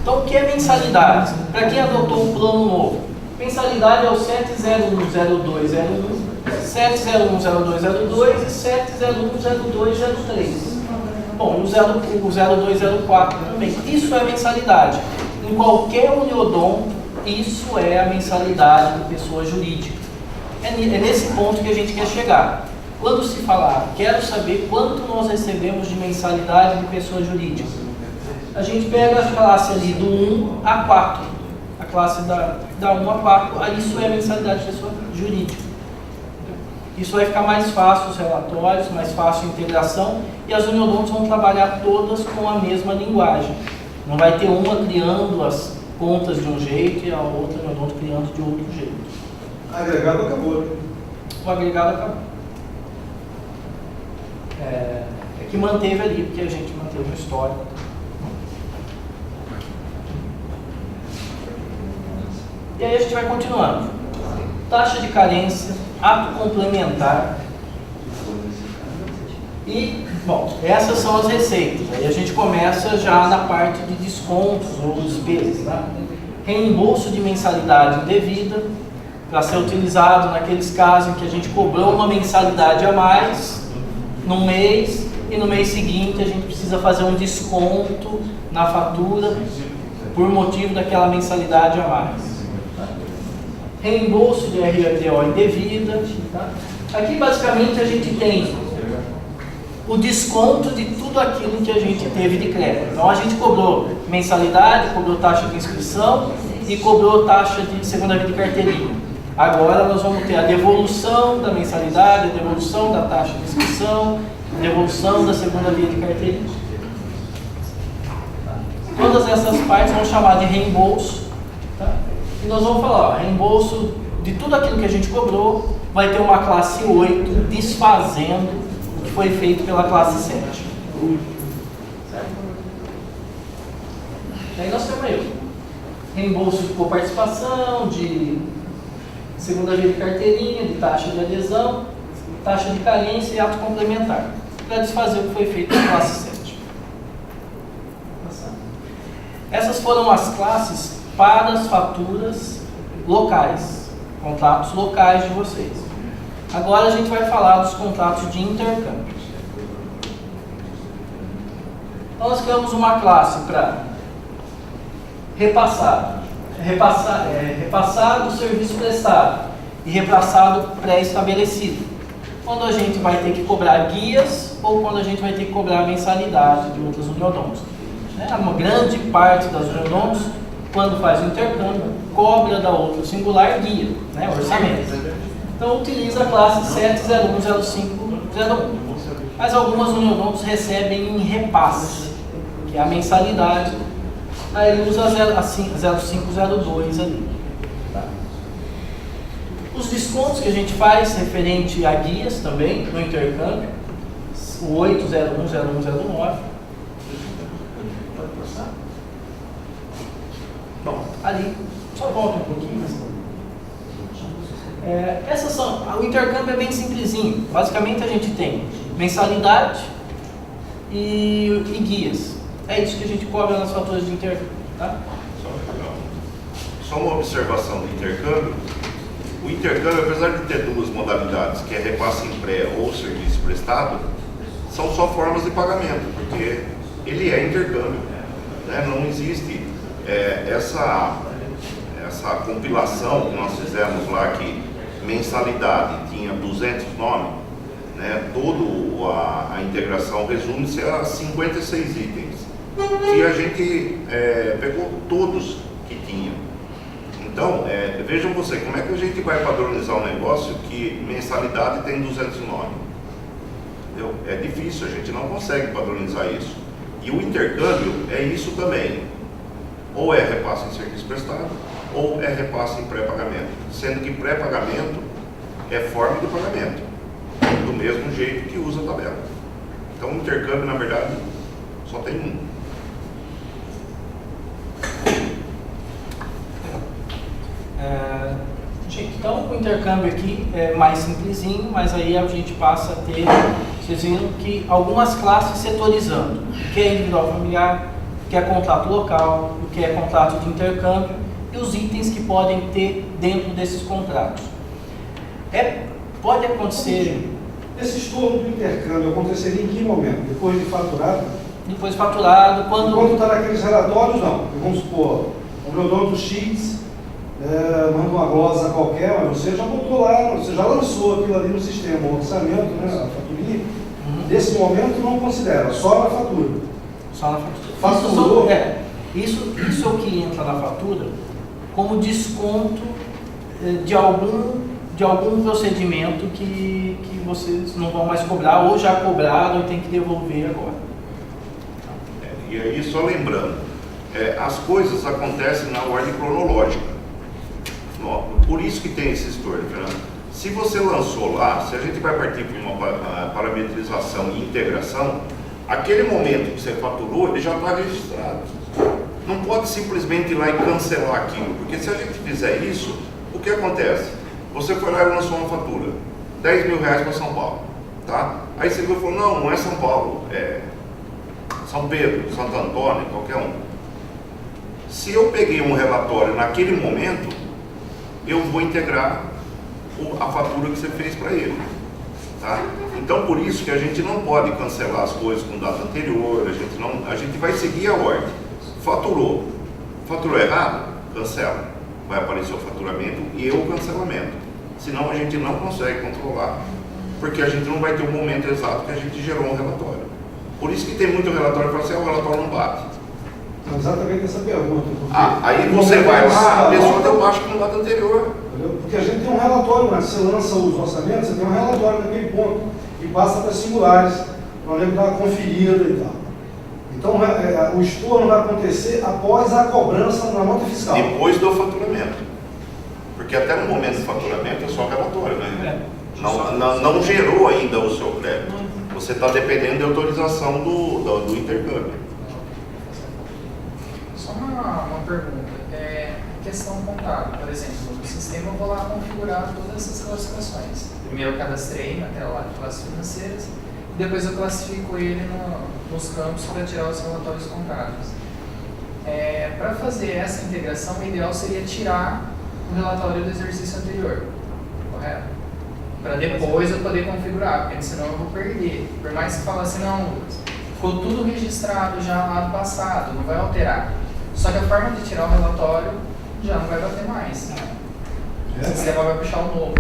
Então, o que é mensalidade? Para quem adotou um plano novo, mensalidade é o 7010201, 7010202 e 7010203. Bom, o 0204 também. Isso é mensalidade. Em qualquer uniodonto, isso é a mensalidade de pessoa jurídica. É nesse ponto que a gente quer chegar. Quando se falar, quero saber quanto nós recebemos de mensalidade de pessoa jurídica, a gente pega a classe ali do 1 a 4. A classe da 1 a 4, aí isso é a mensalidade de pessoa jurídica. Isso vai ficar mais fácil os relatórios, mais fácil a integração, e as uniodontos vão trabalhar todas com a mesma linguagem. Não vai ter uma criando as contas de um jeito e a outra uniodonto criando de outro jeito. O agregado acabou, né? O agregado acabou. É que manteve ali, porque a gente manteve o histórico. E aí a gente vai continuando. Taxa de carência, ato complementar. E, bom, essas são as receitas. Aí a gente começa já na parte de descontos ou despesas, tá? Reembolso de mensalidade indevida, para ser utilizado naqueles casos em que a gente cobrou uma mensalidade a mais no mês e no mês seguinte a gente precisa fazer um desconto na fatura por motivo daquela mensalidade a mais. Reembolso de RDO indevida. Tá? Aqui basicamente a gente tem o desconto de tudo aquilo que a gente teve de crédito. Então a gente cobrou mensalidade, cobrou taxa de inscrição e cobrou taxa de segunda via de carteirinha. Agora nós vamos ter a devolução da mensalidade, a devolução da taxa de inscrição, a devolução da segunda via de carteirinha. Todas essas partes vão chamar de reembolso. Tá? E nós vamos falar, ó, reembolso de tudo aquilo que a gente cobrou, vai ter uma classe 8 desfazendo o que foi feito pela classe 7. Certo? Aí nós temos aí, reembolso de coparticipação, de segunda via de carteirinha, de taxa de adesão, taxa de carência e ato complementar, para desfazer o que foi feito pela classe 7. Essas foram as classes para as faturas locais, contratos locais de vocês. Agora a gente vai falar dos contratos de intercâmbio. Então nós criamos uma classe para repassado serviço prestado e repassado pré-estabelecido. Quando a gente vai ter que cobrar guias ou quando a gente vai ter que cobrar a mensalidade de outras uniodontos. Uma grande parte das uniodontos, quando faz o intercâmbio, cobra da outra singular guia, orçamento. Então utiliza a classe 7010501. Mas algumas uniodontos recebem em repasse, que é a mensalidade. Aí ele usa a 0502 ali. Tá? Os descontos que a gente faz referente a guias também, no intercâmbio, o 8010109. Pode passar? Bom, ali, só volta um pouquinho. O intercâmbio é bem simplesinho. Basicamente a gente tem mensalidade e guias. É isso que a gente cobra nas faturas de intercâmbio. Tá? Só uma observação do intercâmbio. O intercâmbio, apesar de ter duas modalidades, que é repasse em pré ou serviço prestado, são só formas de pagamento, porque ele é intercâmbio. Não existe essa compilação que nós fizemos lá, que mensalidade tinha 200 nomes, toda a integração resume-se a 56 itens. E a gente pegou todos que tinham. Então, vejam você, como é que a gente vai padronizar um negócio que mensalidade tem 200 nomes? Entendeu? É difícil, a gente não consegue padronizar isso. E o intercâmbio é isso também. Ou é repasse em serviço prestado, ou é repasse em pré-pagamento. Sendo que pré-pagamento é forma de pagamento, do mesmo jeito que usa a tabela. Então, o intercâmbio, na verdade, só tem um. Então o intercâmbio aqui é mais simplesinho, mas aí a gente passa a ter, vocês viram que algumas classes setorizando, que é individual familiar, o que é contrato local, o que é contrato de intercâmbio e os itens que podem ter dentro desses contratos. Pode acontecer... Esse estorno do intercâmbio aconteceria em que momento? Depois de faturado? Depois de faturado, Quando está naqueles relatórios, não. Vamos supor, o Neodonto X manda uma glosa qualquer, mas você já botou lá, você já lançou aquilo ali no sistema, o orçamento, né, a faturinha. Nesse momento não considera, só na fatura. Só na fatura. Faturou? Isso é o que entra na fatura como desconto de algum procedimento que vocês não vão mais cobrar, ou já cobraram e tem que devolver agora. E aí, só lembrando, as coisas acontecem na ordem cronológica. Por isso que tem esse estorno, Fernando. Se você lançou lá, se a gente vai partir para uma parametrização e integração, aquele momento que você faturou, ele já está registrado. Não pode simplesmente ir lá e cancelar aquilo, porque se a gente fizer isso, o que acontece? Você foi lá e lançou uma fatura, R$10 mil para São Paulo, tá? Aí você falou, não é São Paulo, é São Pedro, Santo Antônio, qualquer um. Se eu peguei um relatório naquele momento, eu vou integrar a fatura que você fez para ele, tá? Então, por isso que a gente não pode cancelar as coisas com data anterior, a gente vai seguir a ordem. Faturou errado, cancela. Vai aparecer o faturamento e o cancelamento. Senão a gente não consegue controlar, porque a gente não vai ter o momento exato que a gente gerou um relatório. Por isso que tem muito relatório que fala assim, o relatório não bate. Exatamente essa pergunta. Aí você vai lá, a pessoa deu baixo com data anterior. Entendeu? Porque a gente tem um relatório, né? Você lança os orçamentos, você tem um relatório naquele ponto, e passa para singulares, para o dar uma conferida e tal. Então o estorno vai acontecer após a cobrança na nota fiscal. Depois do faturamento. Porque até no momento do faturamento é só relatório, né? Não gerou ainda o seu crédito. Você está dependendo da autorização do intercâmbio. Só uma pergunta. Questão contábil, por exemplo, no sistema eu vou lá configurar todas essas classificações. Primeiro eu cadastrei na tela lá de classes financeiras, e depois eu classifico ele nos campos para tirar os relatórios contábeis. Para fazer essa integração, o ideal seria tirar o relatório do exercício anterior, correto? Para depois eu poder configurar, porque senão eu vou perder. Por mais que fale assim, não, Lucas, ficou tudo registrado já lá no passado, não vai alterar. Só que a forma de tirar o relatório já não vai bater mais. O sistema vai puxar o novo,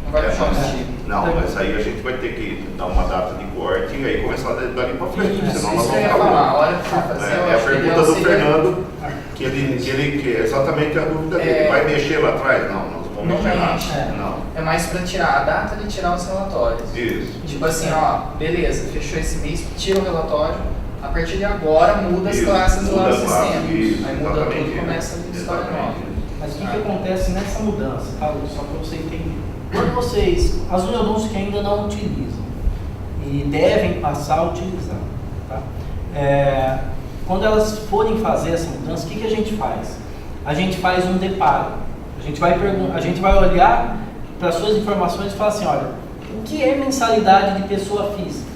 não vai puxar o antigo. Não, mas aí a gente vai ter que dar uma data de corte e aí começar dali para frente, senão nós Isso vamos eu ia falar, a hora que for fazer, É a pergunta do Fernando, que é exatamente a dúvida dele. Vai mexer lá atrás? Não, nós vamos Não mexer lá. mexe. Não. É mais para tirar a data de tirar os relatórios. Isso. Tipo assim, ó, beleza, fechou esse mês, tira o relatório, a partir de agora muda as classes lá no sistema. Aí muda tudo e começa a história nova. Mas o que acontece nessa mudança, tá? Só para você entender. Quando vocês, as uniodontos que ainda não utilizam e devem passar a utilizar, tá? Quando elas forem fazer essa mudança, o que a gente faz? A gente faz um deparo. A gente vai olhar para as suas informações e falar assim, olha, o que é mensalidade de pessoa física?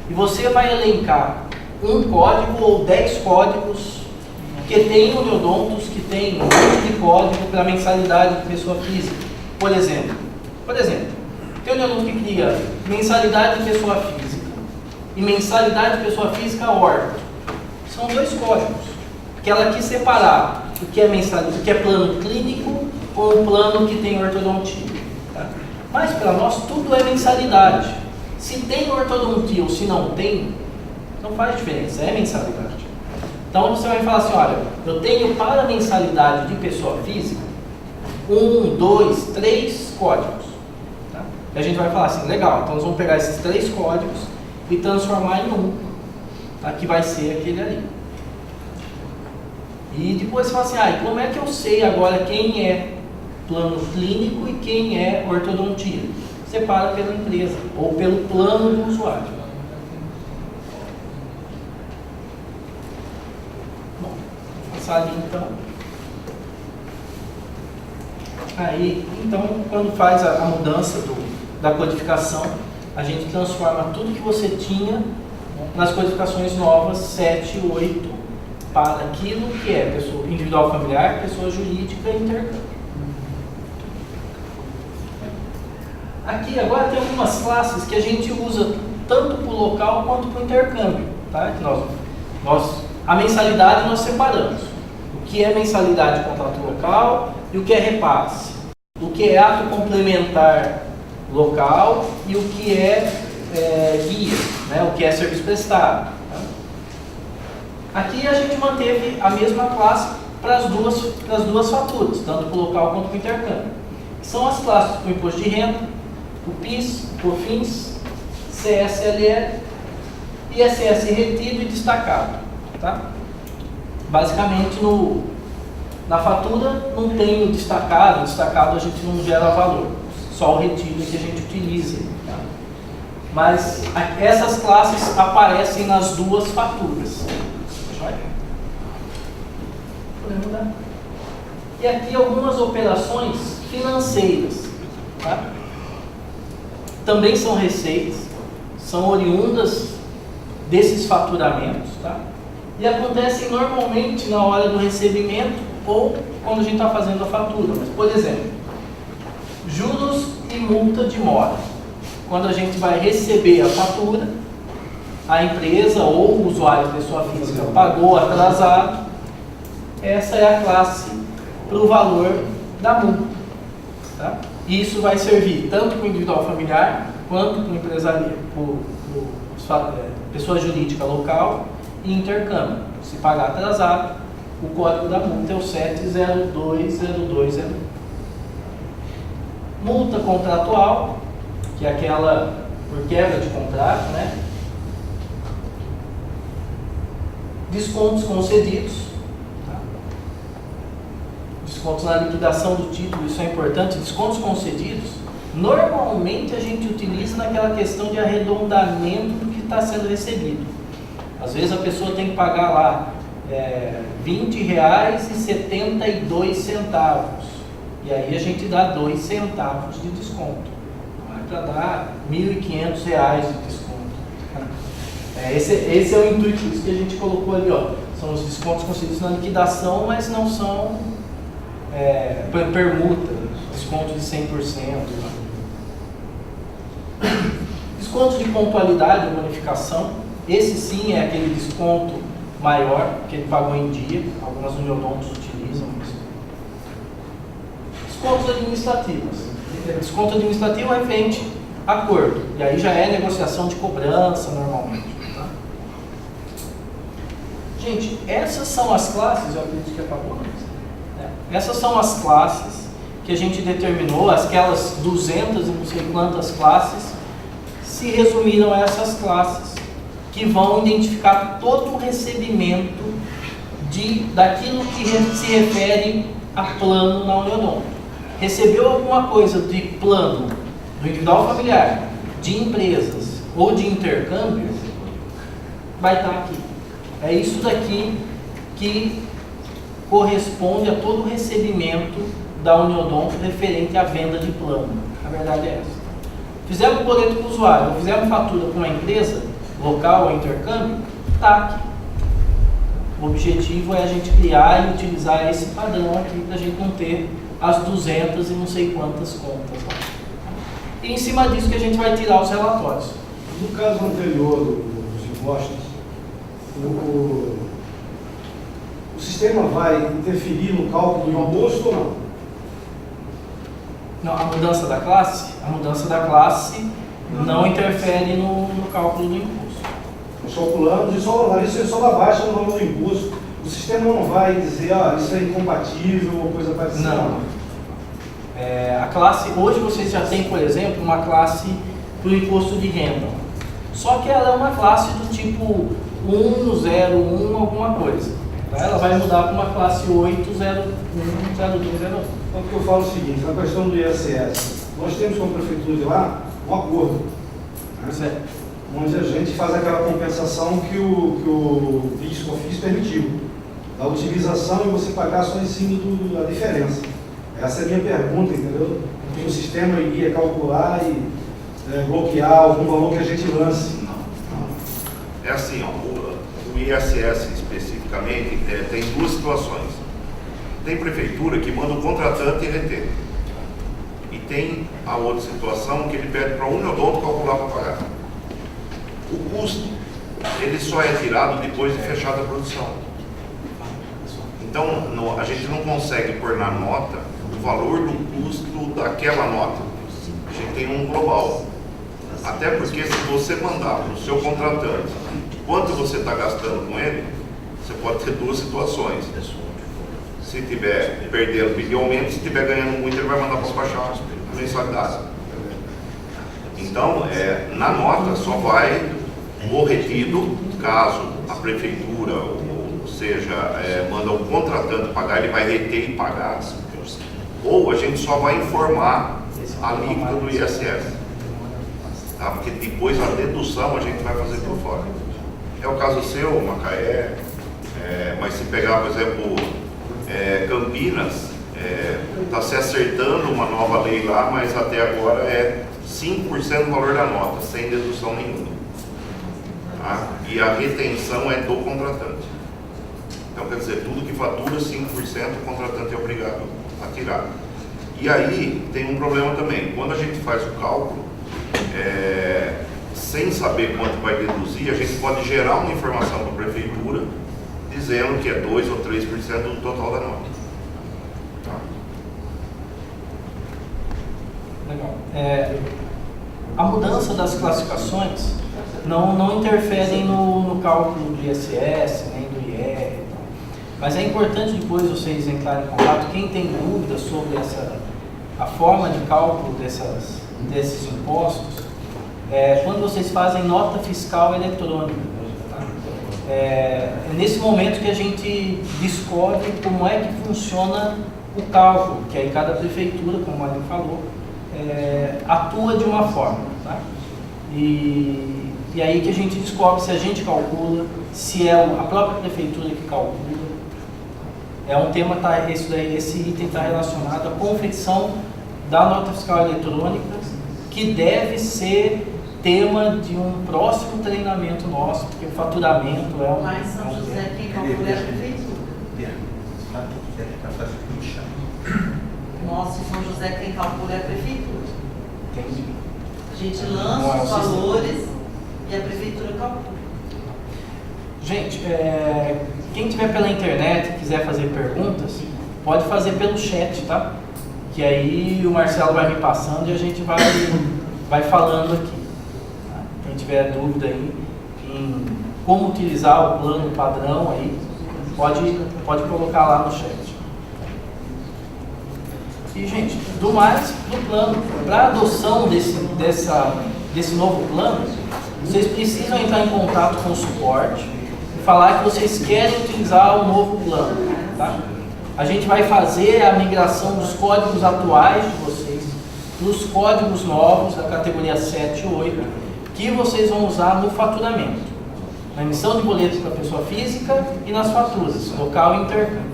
E você vai elencar um código ou 10 códigos, porque tem uniodontos que tem um monte de código para mensalidade de pessoa física. Por exemplo, tem uniodonto que cria mensalidade de pessoa física e mensalidade de pessoa física órgão. São 2 códigos, que ela quis separar o que é mensalidade, o que é plano clínico ou um plano que tem ortodontia. Tá? Mas para nós tudo é mensalidade. Se tem ortodontia ou se não tem, não faz diferença, é mensalidade. Então você vai falar assim, olha, eu tenho para mensalidade de pessoa física 1, 2, 3 códigos. Tá? E a gente vai falar assim, legal, então nós vamos pegar esses 3 códigos e transformar em um, tá? Que vai ser aquele ali. E depois você fala assim, e como é que eu sei agora quem é plano clínico e quem é ortodontia? Separa pela empresa ou pelo plano do usuário. Bom, vou passar ali então. Aí, então, quando faz a mudança da codificação, a gente transforma tudo que você tinha nas codificações novas 7, 8 para aquilo que é pessoa individual familiar, pessoa jurídica e intercâmbio. Aqui agora tem algumas classes que a gente usa tanto para o local quanto para o intercâmbio. Tá? A mensalidade nós separamos. O que é mensalidade de contrato local e o que é repasse. O que é ato complementar local e o que é guia, né? O que é serviço prestado. Tá? Aqui a gente manteve a mesma classe para as duas faturas, tanto para o local quanto para o intercâmbio. São as classes para o imposto de renda, o PIS, o COFINS, CSLL, ISS retido e destacado. Tá? Basicamente, na fatura não tem o destacado a gente não gera valor, só o retido que a gente utiliza. Tá? Mas essas classes aparecem nas duas faturas. Podemos mudar? E aqui algumas operações financeiras. Tá? Também são receitas, são oriundas desses faturamentos, tá? E acontecem normalmente na hora do recebimento ou quando a gente está fazendo a fatura. Mas, por exemplo, juros e multa de mora. Quando a gente vai receber a fatura, a empresa ou o usuário, pessoa física, pagou atrasado, essa é a classe para o valor da multa. Tá? E isso vai servir tanto para o individual familiar, quanto para o empresarial, para pessoa jurídica local e intercâmbio. Se pagar atrasado, o código da multa é o 7020201. Multa contratual, que é aquela por quebra de contrato, né? Descontos concedidos. Tá? Descontos na liquidação do título, isso é importante. Descontos concedidos, normalmente a gente utiliza naquela questão de arredondamento do que está sendo recebido. Às vezes a pessoa tem que pagar lá R$20,72. E aí a gente dá 2 centavos de desconto. Não é para dar R$1.500 de desconto. Esse é o intuito disso que a gente colocou ali. Ó. São os descontos concedidos na liquidação, mas não são permuta, desconto de 100%. Descontos de pontualidade ou bonificação. Esse sim é aquele desconto maior, que ele pagou em dia. Algumas uniodontos utilizam isso. Descontos administrativos. Desconto administrativo é referente a acordo. E aí já é negociação de cobrança normalmente. Tá? Gente, essas são as classes, eu acredito que acabou, essas são as classes que a gente determinou, aquelas 200 e não sei quantas classes, se resumiram a essas classes, que vão identificar todo o recebimento daquilo que se refere a plano na Uniodonto. Recebeu alguma coisa de plano do individual familiar, de empresas ou de intercâmbio, vai estar aqui. É isso daqui que corresponde a todo o recebimento da Uniodonto referente à venda de plano. A verdade é essa. Fizemos boleto para o usuário, ou fizemos fatura para uma empresa, local ou intercâmbio, está aqui. O objetivo é a gente criar e utilizar esse padrão aqui para a gente não ter as 200 e não sei quantas contas. E em cima disso que a gente vai tirar os relatórios. No caso anterior dos impostos, o sistema vai interferir no cálculo do imposto ou não? Não, a mudança da classe não interfere no cálculo do imposto. Nós calculamos e só dá baixa no valor do imposto. O sistema não vai dizer, isso é incompatível ou coisa parecida. Não. A classe, hoje vocês já têm, por exemplo, uma classe para o imposto de renda. Só que ela é uma classe do tipo 101 alguma coisa. Tá? Ela vai mudar para uma classe 801, 0201. Então, o que eu falo é o seguinte, na questão do ISS, nós temos como prefeitura de lá um acordo, né? Onde a gente faz aquela compensação que o PIS/COFINS permitiu, da utilização e você pagar só em cima da diferença. Essa é a minha pergunta, entendeu? Se o sistema iria calcular e bloquear algum valor que a gente lance. É assim, o ISS especificamente, tem duas situações. Tem prefeitura que manda o contratante reter. E tem a outra situação que ele pede para o uniodonto calcular para pagar. O custo, ele só é tirado depois de fechada a produção. Então, a gente não consegue pôr na nota o valor do custo daquela nota. A gente tem um global. Até porque se você mandar para o seu contratante quanto você está gastando com ele, você pode ter duas situações. Se estiver perdendo, pedir aumento; se estiver ganhando muito, ele vai mandar para baixar a mensalidade. Então, na nota só vai o retido, caso a prefeitura, ou seja, manda o contratante pagar, ele vai reter e pagar. Ou a gente só vai informar a alíquota do ISS. Tá? Porque depois a dedução a gente vai fazer por fora. É o caso seu, Macaé, mas se pegar, por exemplo, Campinas, está se acertando uma nova lei lá, mas até agora é 5% do valor da nota, sem dedução nenhuma. Tá? E a retenção é do contratante. Então, quer dizer, tudo que fatura 5%, o contratante é obrigado a tirar. E aí tem um problema também. Quando a gente faz o cálculo, sem saber quanto vai deduzir, a gente pode gerar uma informação para a prefeitura dizendo que é 2 ou 3% do total da nota. Tá? Legal. A mudança das classificações não interferem no cálculo do ISS, nem do IR. Mas é importante depois vocês entrarem em contato. Quem tem dúvidas sobre a forma de cálculo desses impostos, quando vocês fazem nota fiscal eletrônica. Tá? É nesse momento que a gente descobre como é que funciona o cálculo, que aí cada prefeitura, como a Maria falou, atua de uma forma. Tá? E aí que a gente descobre se a gente calcula, se é a própria prefeitura que calcula. É um tema, esse item está relacionado à confecção da nota fiscal eletrônica, que deve ser tema de um próximo treinamento nosso, porque o faturamento é um... Lá em São José, quem calcula é a prefeitura. Nossa, em São José, quem calcula é a prefeitura. Entendi. A gente lança os valores e a prefeitura calcula. Gente, quem tiver pela internet e quiser fazer perguntas, pode fazer pelo chat, tá? Que aí o Marcelo vai me passando e a gente vai falando aqui. Tá? Quem tiver dúvida aí em como utilizar o plano padrão aí, pode colocar lá no chat. E, gente, do mais, do plano, para adoção desse novo plano, vocês precisam entrar em contato com o suporte e falar que vocês querem utilizar o novo plano. Tá? A gente vai fazer a migração dos códigos atuais de vocês para os códigos novos da categoria 7 e 8, que vocês vão usar no faturamento, na emissão de boletos para pessoa física e nas faturas, local e intercâmbio.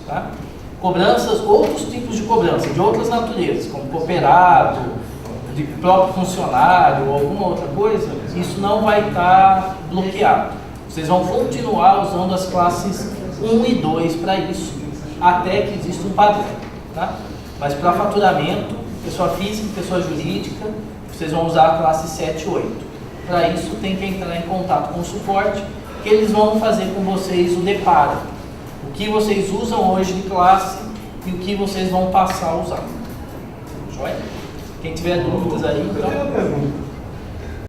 Tá? Cobranças, outros tipos de cobrança, de outras naturezas, como cooperado, de próprio funcionário ou alguma outra coisa, isso não vai estar bloqueado. Vocês vão continuar usando as classes 1 e 2 para isso, até que exista um padrão. Tá? Mas para faturamento, pessoa física e pessoa jurídica, vocês vão usar a classe 7 e 8. Para isso tem que entrar em contato com o suporte, que eles vão fazer com vocês o deparo. O que vocês usam hoje de classe e o que vocês vão passar a usar. Joia? Quem tiver dúvidas aí, Eu tenho uma pergunta.